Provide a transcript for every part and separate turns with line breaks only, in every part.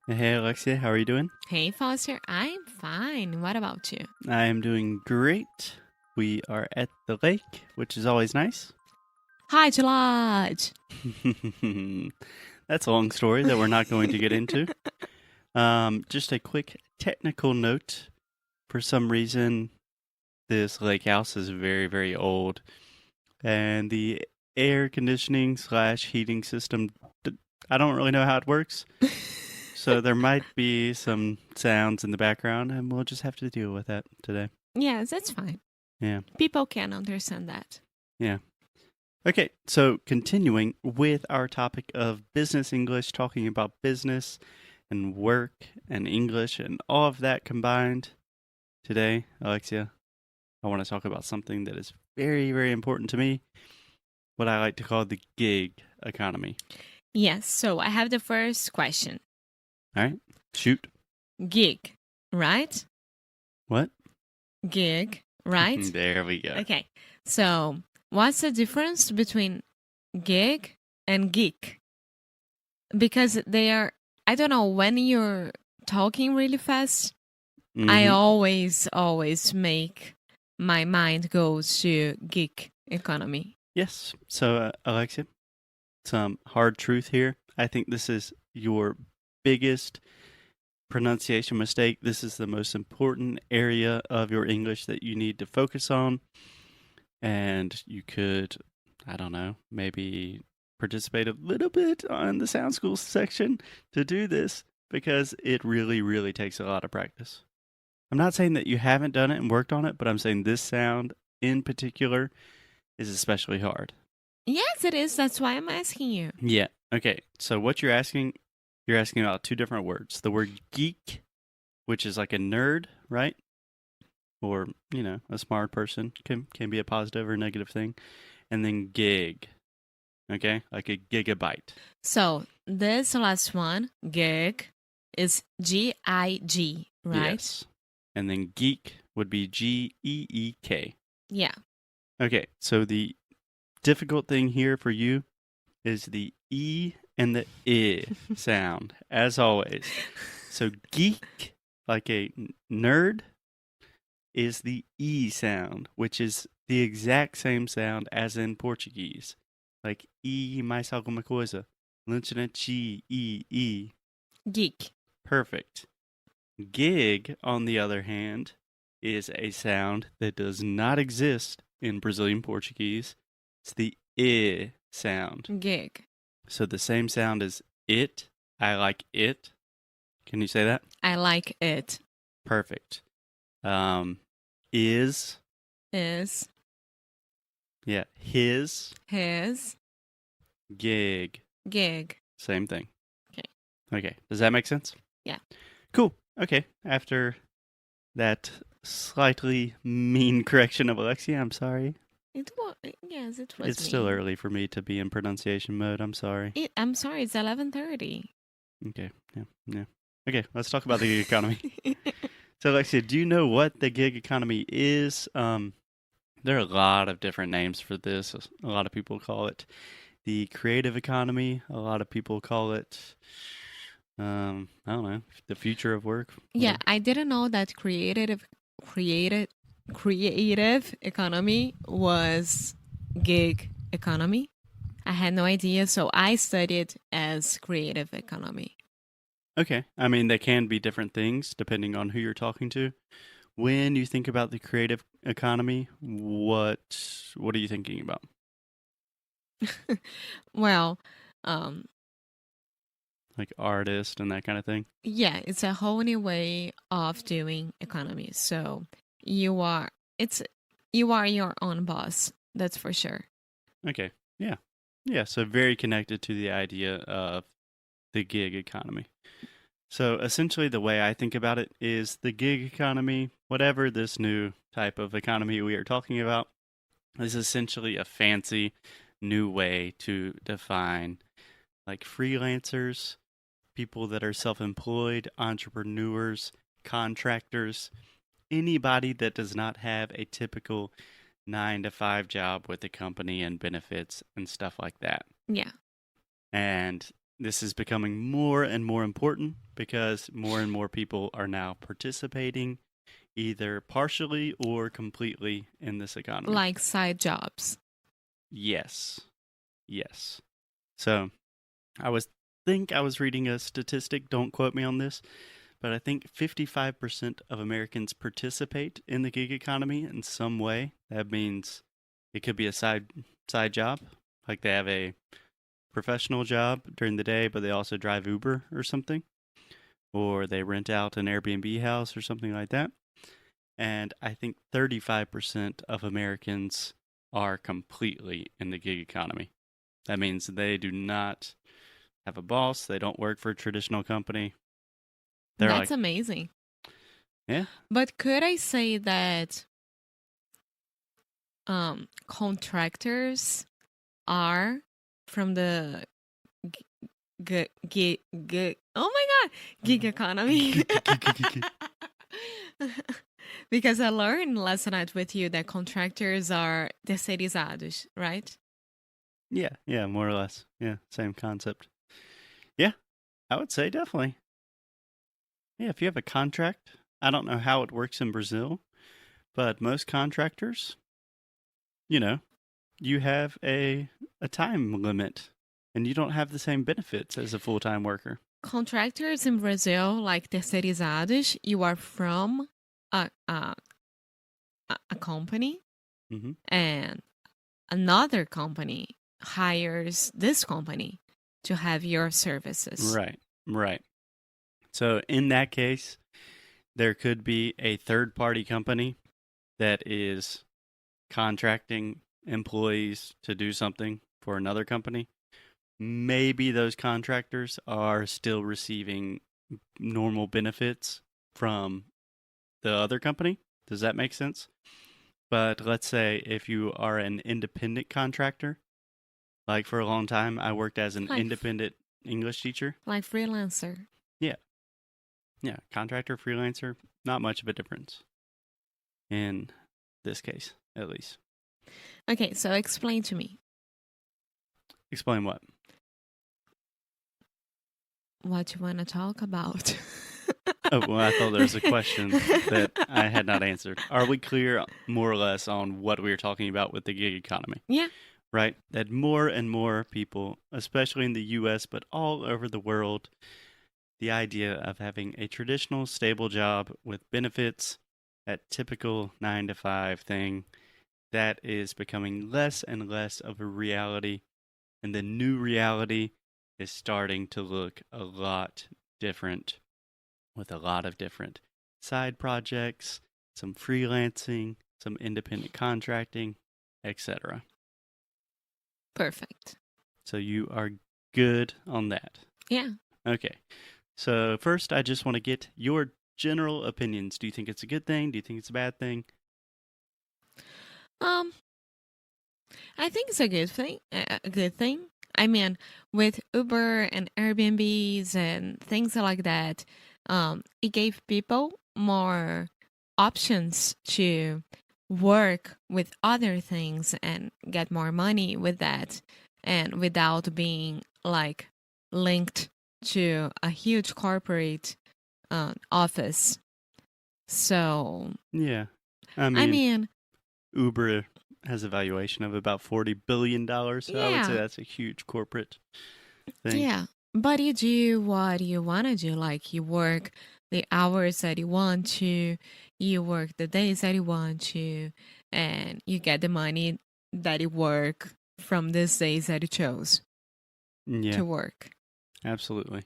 Hey Alexia, how are you doing?
Hey, Foster, I'm fine. What about you?
I am doing great. We are at the lake, which is always nice.
Hi, Lodge.
That's a long story that we're not going to get into. Just a quick technical note. For some reason, this lake house is very, very old, and the air conditioning slash heating system, I don't really know how it works. So there might be some sounds in the background, and we'll just have to deal with that today.
Yes, that's fine.
Yeah.
People can understand that.
Yeah. Okay, so continuing with our topic of business English, talking about business and work and English and all of that combined today, Alexia, I want to talk about something that is very, very important to me, what I like to call the gig economy.
Yes, so I have the first question.
All right, shoot.
Gig, right?
What?
Gig, right?
There we go.
Okay, so what's the difference between gig and geek? Because they are, I don't know, when you're talking really fast, I always make my mind go to geek economy.
Yes. So, Alexia, some hard truth here. I think this is your biggest pronunciation mistake. This is the most important area of your English that you need to focus on. And you could, I don't know, maybe participate a little bit on the sound school section to do this because it really, really takes a lot of practice. I'm not saying that you haven't done it and worked on it, but I'm saying this sound in particular is especially hard.
Yes, it is. That's why I'm asking you.
Yeah. Okay. So what you're asking about two different words. The word geek, which is like a nerd, right? Or, a smart person can be a positive or negative thing. And then gig. Okay? Like a gigabyte.
So this last one, gig, is G-I-G, right?
Yes. And then geek would be G-E-E-K.
Yeah.
Okay, so the difficult thing here for you is the E and the I sound, as always. So geek, like a nerd, is the E sound, which is the exact same sound as in Portuguese. Like E mais alguma coisa. E.
Geek.
Perfect. Gig, on the other hand, is a sound that does not exist in Brazilian Portuguese. It's the I sound.
Gig.
So the same sound as it. I like it. Can you say that?
I like it.
Perfect. Is.
Is.
Yeah. His.
His.
Gig.
Gig.
Same thing.
Okay.
Okay. Does that make sense?
Yeah.
Cool. Okay. After that slightly mean correction of Alexia, I'm sorry.
Yes, it was.
It's still early for me to be in pronunciation mode. I'm sorry.
I'm sorry. It's 11:30.
Okay. Yeah. Okay. Let's talk about the gig economy. So, Alexia, do you know what the gig economy is? There are a lot of different names for this. A lot of people call it the creative economy. A lot of people call it, I don't know, the future of work.
Yeah, I didn't know that creative economy was gig economy. I had no idea, so I studied as creative economy.
Okay. I mean, they can be different things depending on who you're talking to. When you think about the creative economy, what are you thinking about?
Well,
Like artist and that kind of thing?
yeah, it's a whole new way of doing economy. So you are your own boss. That's for sure.
Okay. Yeah. Yeah. So very connected to the idea of the gig economy. So essentially, the way I think about it is the gig economy, whatever this new type of economy we are talking about, is essentially a fancy new way to define like freelancers, people that are self employed, entrepreneurs, contractors, anybody that does not have a typical 9 to 5 job with a company and benefits and stuff like that.
Yeah.
And this is becoming more and more important because more and more people are now participating either partially or completely in this economy.
Like side jobs.
Yes. Yes. So I was reading a statistic, don't quote me on this, but I think 55% of Americans participate in the gig economy in some way. That means it could be a side job, like they have a professional job during the day, but they also drive Uber or something, or they rent out an Airbnb house or something like that. And I think 35% of Americans are completely in the gig economy. That means they do not have a boss. They don't work for a traditional company.
That's amazing.
Yeah.
But could I say that contractors are from the gig economy? Because I learned last night with you that contractors are terceirizados, right?
Yeah, more or less. Yeah, same concept. Yeah, I would say definitely. Yeah, if you have a contract, I don't know how it works in Brazil, but most contractors, you have a time limit and you don't have the same benefits as a full-time worker.
Contractors in Brazil, like terceirizados, you are from a company, and another company hires this company to have your services.
Right. So in that case, there could be a third-party company that is contracting employees to do something for another company. Maybe those contractors are still receiving normal benefits from the other company. Does that make sense? But let's say if you are an independent contractor, like for a long time, I worked as an independent English teacher.
Like freelancer.
Yeah, contractor, freelancer, not much of a difference in this case, at least.
Okay, so explain to me.
Explain what?
What you want to talk about?
Oh, well, I thought there was a question that I had not answered. Are we clear more or less on what we were talking about with the gig economy?
Yeah.
Right? That more and more people, especially in the U.S., but all over the world, the idea of having a traditional, stable job with benefits, that typical 9-to-5 thing, that is becoming less and less of a reality. And the new reality is starting to look a lot different, with a lot of different side projects, some freelancing, some independent contracting, etc.
Perfect.
So you are good on that?
Yeah.
Okay. So first, I just want to get your general opinions. Do you think it's a good thing? Do you think it's a bad thing?
I think it's a good thing. I mean, with Uber and Airbnbs and things like that, it gave people more options to work with other things and get more money with that, and without being like linked to a huge corporate office. So
yeah, I mean Uber has a valuation of about $40 billion, so I would say that's a huge corporate thing.
Yeah, but you do what you want to do. Like, you work the hours that you want to, you work the days that you want to, and you get the money that you work from these days that you chose to work.
Absolutely.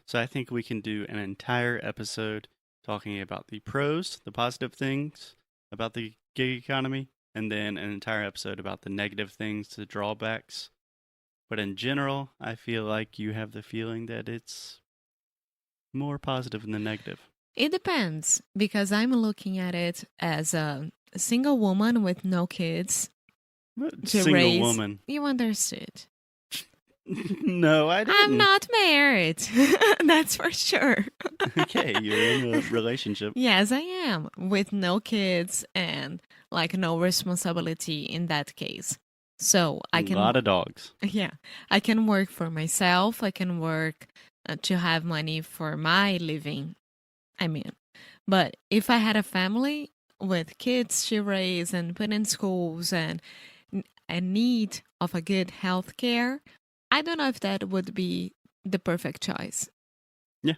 So I think we can do an entire episode talking about the pros, the positive things about the gig economy, and then an entire episode about the negative things, the drawbacks. But in general, I feel like you have the feeling that it's more positive than negative.
It depends, because I'm looking at it as a single woman with no kids.
Single woman.
You understood.
No, I didn't.
I'm not married. That's for sure.
Okay, you're in a relationship.
Yes, I am. With no kids and like no responsibility in that case. So I
A
can,
lot of dogs.
yeah, I can work for myself. I can work to have money for my living. I mean, but if I had a family with kids to raise and put in schools and a need of a good health care, I don't know if that would be the perfect choice.
Yeah.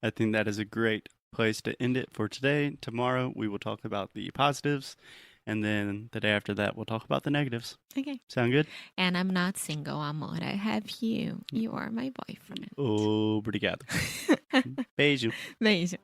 I think that is a great place to end it for today. Tomorrow we will talk about the positives, and then the day after that we'll talk about the negatives.
Okay.
Sound good?
And I'm not single, amor. I have you. You are my boyfriend.
Obrigado. Beijo.
Beijo.